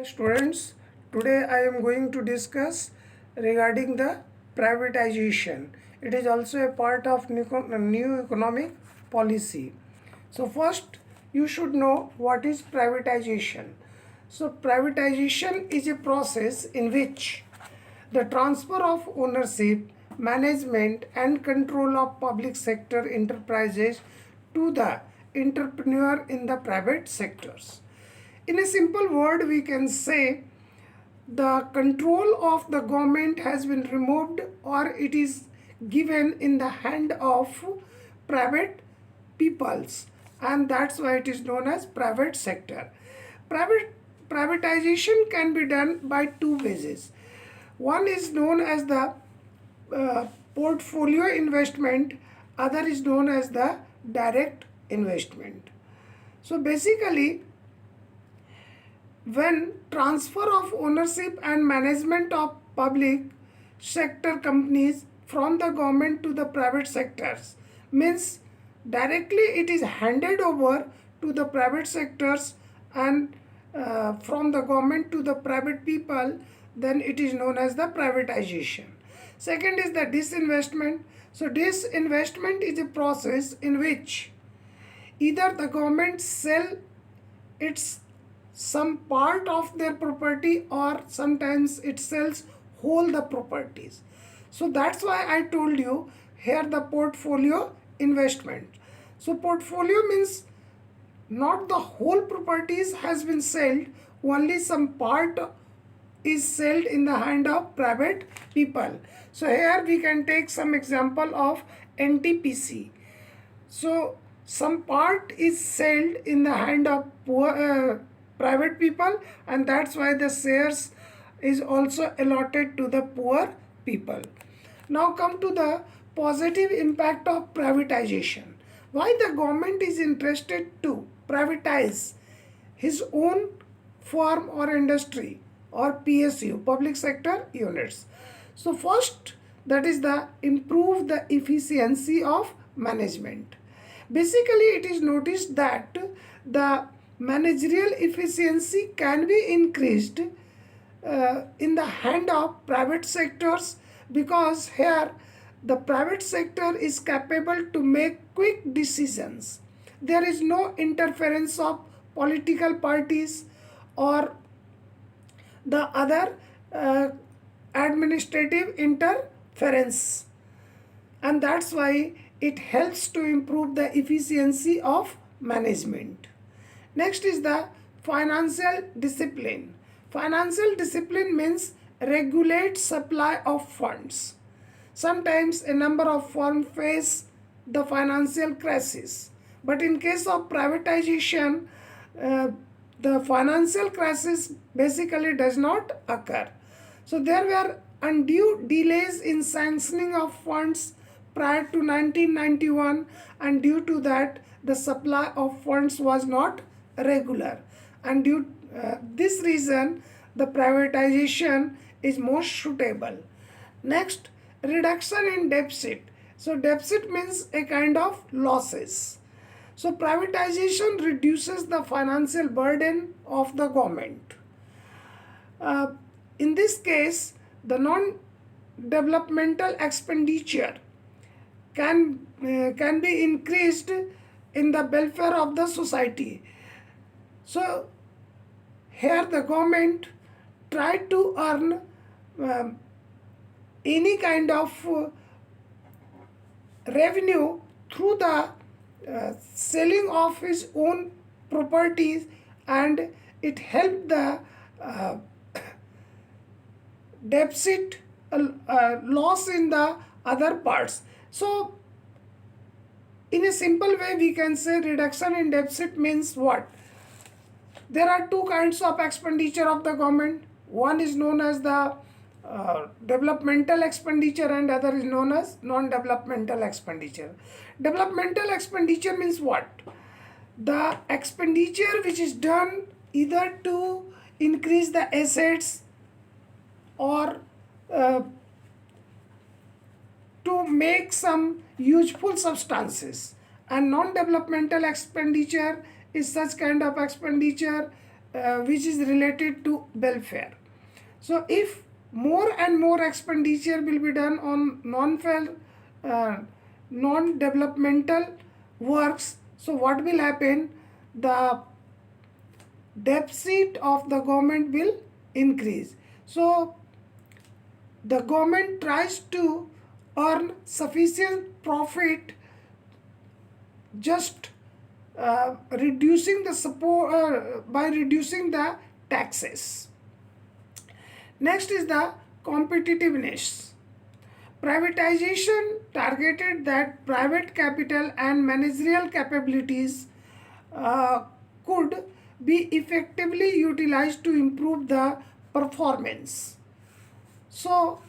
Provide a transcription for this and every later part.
Students, today I am going to discuss regarding the privatization. It is also a part of new economic policy. So first you should know what is privatization. So privatization is a process in which the transfer of ownership, management and control of public sector enterprises to the entrepreneur in the private sectors. In a simple word, we can say the control of the government has been removed or it is given in the hand of private peoples, and that's why it is known as private sector. Privatization can be done by two bases. One is known as the portfolio investment, other is known as the direct investment. So basically, when transfer of ownership and management of public sector companies from the government to the private sectors means directly it is handed over to the private sectors and from the government to the private people, then it is known as the privatization. Second is the disinvestment. So disinvestment is a process in which either the government sell its some part of their property or sometimes it sells whole the properties. So that's why I told you here the portfolio investment. So portfolio means not the whole properties has been sold, only some part is sold in the hand of private people. So here we can take some example of NTPC. So some part is sold in the hand of private people, and that's why the shares is also allotted to the poor people. Now come to the positive impact of privatization. Why the government is interested to privatize his own firm or industry or PSU, public sector units. So first, that is the improve the efficiency of management. Basically, it is noticed that the managerial efficiency can be increased in the hand of private sectors, because here the private sector is capable to make quick decisions. There is no interference of political parties or the other administrative interference, and that's why it helps to improve the efficiency of management. Next is the financial discipline. Financial discipline means regulate supply of funds. Sometimes a number of firms face the financial crisis, but in case of privatization, the financial crisis basically does not occur. So there were undue delays in sanctioning of funds prior to 1991, and due to that the supply of funds was not regular, and due this reason the privatization is most suitable. Next, reduction in deficit. So deficit means a kind of losses. So privatization reduces the financial burden of the government. In this case, the non-developmental expenditure can be increased in the welfare of the society. So here the government tried to earn any kind of revenue through the selling of his own properties, and it helped the deficit loss in the other parts. So in a simple way we can say reduction in deficit means what? There are two kinds of expenditure of the government. One is known as the developmental expenditure and other is known as non-developmental expenditure. Developmental expenditure means what? The expenditure which is done either to increase the assets or to make some useful substances, and non-developmental expenditure is such kind of expenditure which is related to welfare. So if more and more expenditure will be done on uh, non-developmental works, so what will happen? The deficit of the government will increase. So the government tries to earn sufficient profit just reducing the support by reducing the taxes. Next is the competitiveness. Privatization targeted that private capital and managerial capabilities uh, could be effectively utilized to improve the performance. So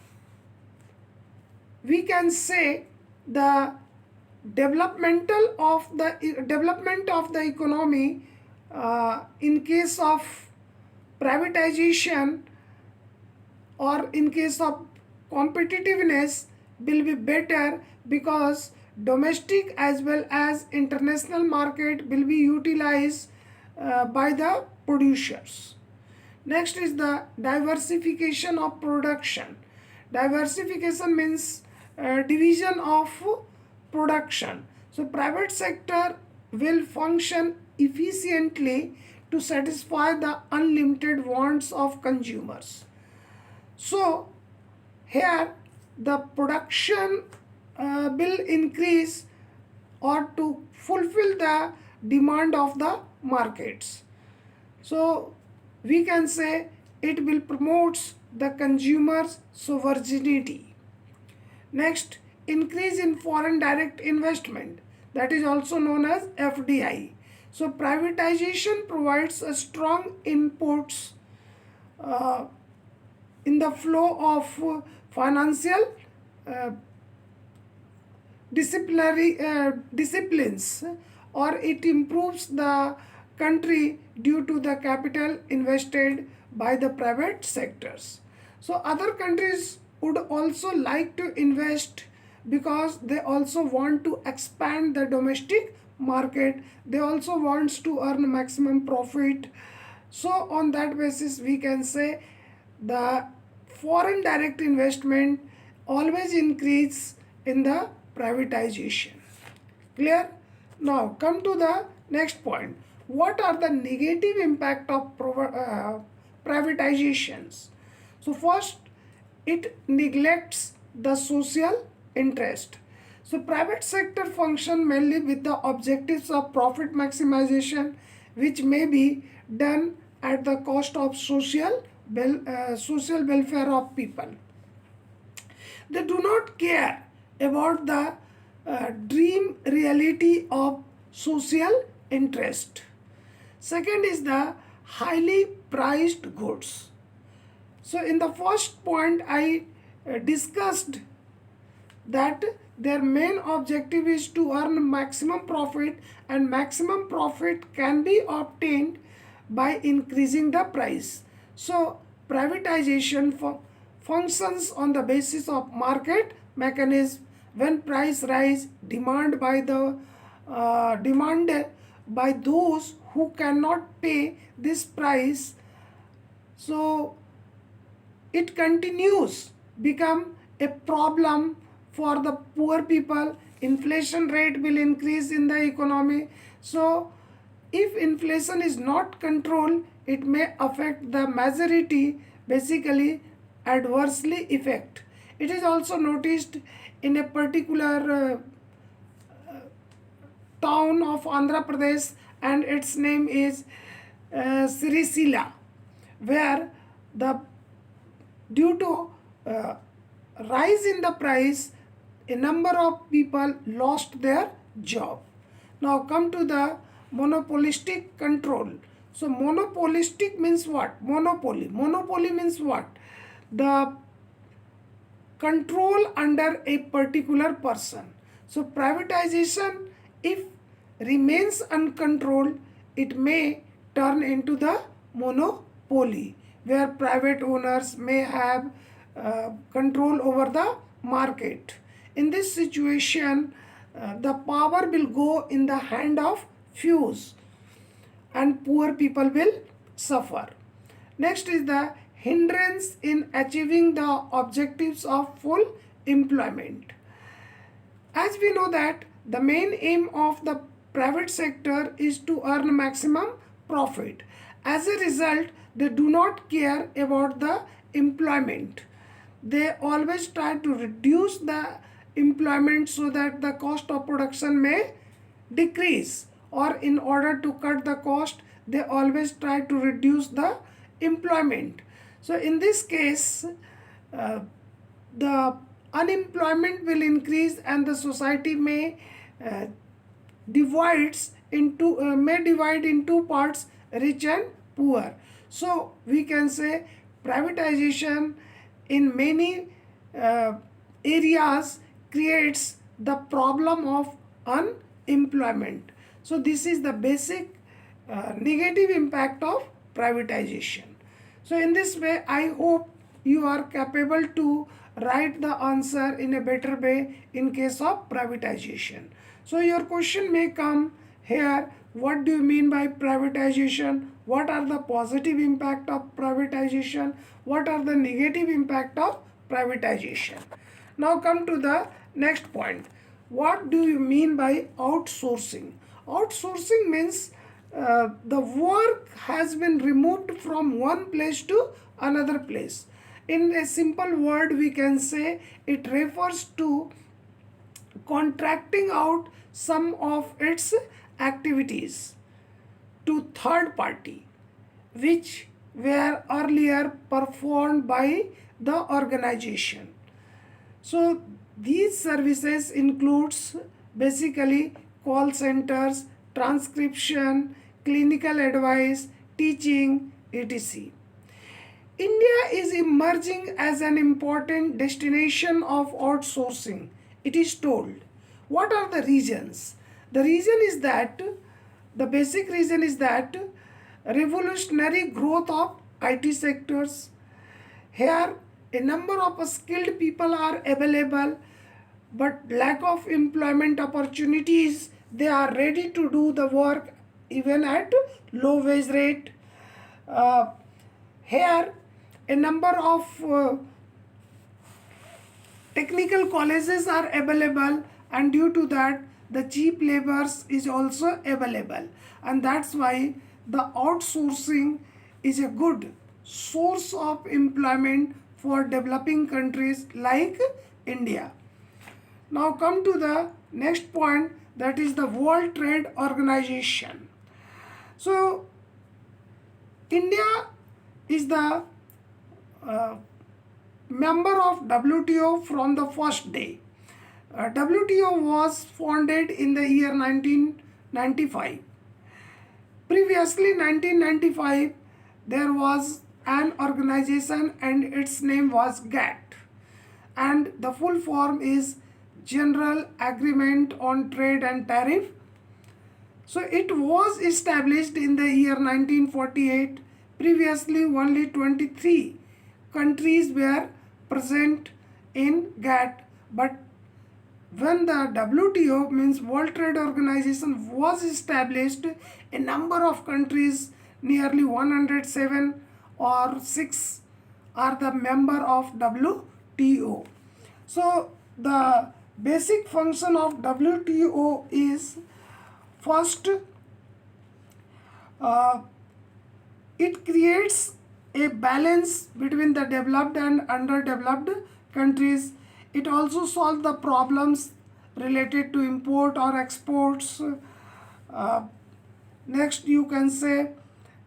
we can say the development of the economy in case of privatization or in case of competitiveness will be better, because domestic as well as international market will be utilized by the producers. Next is the diversification of production. Diversification means division of production. So private sector will function efficiently to satisfy the unlimited wants of consumers. So here the production will increase or to fulfill the demand of the markets. So we can say it will promote the consumer's sovereignty. Next, increase in foreign direct investment, that is also known as FDI. So privatization provides a strong inputs uh, in the flow of financial uh, disciplines, or it improves the country due to the capital invested by the private sectors. So other countries would also like to invest because they also want to expand the domestic market. They also wants to earn maximum profit. So on that basis we can say the foreign direct investment always increase in the privatization. Clear? Now come to the next point. What are the negative impact of privatizations? So first, it neglects the social interest. So private sector function mainly with the objectives of profit maximization, which may be done at the cost of social welfare of people. They do not care about the dream reality of social interest. Second is the highly priced goods. So in the first point I discussed that their main objective is to earn maximum profit, and maximum profit can be obtained by increasing the price. So privatization functions on the basis of market mechanism. When price rise, demand by those who cannot pay this price, so it continues become a problem for the poor people. Inflation rate will increase in the economy. So if inflation is not controlled, it may affect the majority, basically adversely affect. It is also noticed in a particular town of Andhra Pradesh, and its name is Sirisila, where the due to rise in the price, a number of people lost their job. Now come to the monopolistic control. So monopolistic means what? Monopoly means what? The control under a particular person. So privatization, if remains uncontrolled, it may turn into the monopoly, where private owners may have control over the market. In this situation, the power will go in the hand of few, and poor people will suffer. Next is the hindrance in achieving the objectives of full employment. As we know that the main aim of the private sector is to earn maximum profit. As a result, they do not care about the employment. They always try to reduce the employment so that the cost of production may decrease, or in order to cut the cost they always try to reduce the employment. So in this case, uh, the unemployment will increase and the society uh, may divide in two parts, rich and poor. So we can say privatization in many uh, areas creates the problem of unemployment. So this is the basic negative impact of privatization. So in this way, I hope you are capable to write the answer in a better way in case of privatization. So your question may come here, what do you mean by privatization? What are the positive impact of privatization? What are the negative impact of privatization? Now come to the next point. What do you mean by outsourcing? Outsourcing means the work has been removed from one place to another place. In a simple word, we can say it refers to contracting out some of its activities to third party, which were earlier performed by the organization. So these services includes basically call centers, transcription, clinical advice, teaching, etc. India is emerging as an important destination of outsourcing, it is told. What are the reasons? The reason is that, the basic reason is that revolutionary growth of IT sectors. Here, a number of skilled people are available, but lack of employment opportunities, they are ready to do the work even at low wage rate. Uh, Here, a number of technical colleges are available, and due to that the cheap labors is also available, and that's why the outsourcing is a good source of employment for developing countries like India. Now come to the next point, that is the World Trade Organization. So India is the member of WTO from the first day. WTO was founded in the year 1995. Previously, 1995, there was an organization and its name was GATT, and the full form is General Agreement on Trade and Tariff. So it was established in the year 1948. Previously, only 23 countries were present in GATT, but when the WTO, means World Trade Organization, was established, a number of countries, nearly 107 or 6, are the member of WTO. So the basic function of WTO is, first, it creates a balance between the developed and underdeveloped countries. It also solves the problems related to import or exports. Next, you can say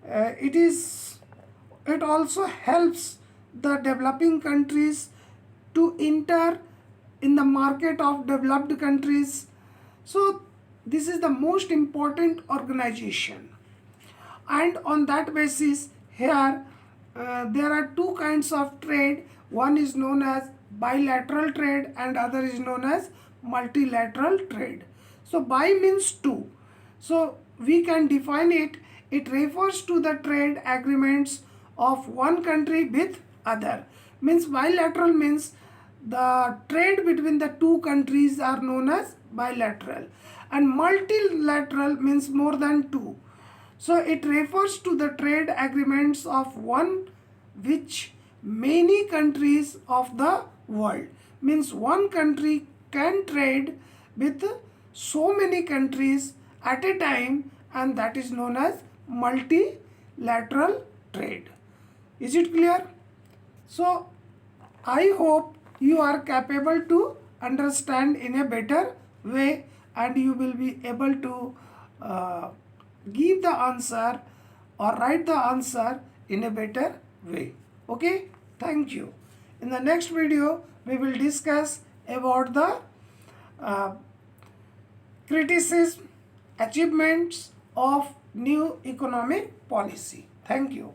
it also helps the developing countries to enter in the market of developed countries. So this is the most important organization, and on that basis here there are two kinds of trade. One is known as bilateral trade and other is known as multilateral trade. So bi means two, so we can define it, it refers to the trade agreements of one country with other. Means bilateral means the trade between the two countries are known as bilateral, and multilateral means more than two. So it refers to the trade agreements of one which many countries of the world, means one country can trade with so many countries at a time, and that is known as multilateral trade. Is it clear? So I hope you are capable to understand in a better way, and you will be able to uh, give the answer or write the answer in a better way. Okay, thank you. In the next video we will discuss about the uh, criticism, achievements of new economic policy. Thank you.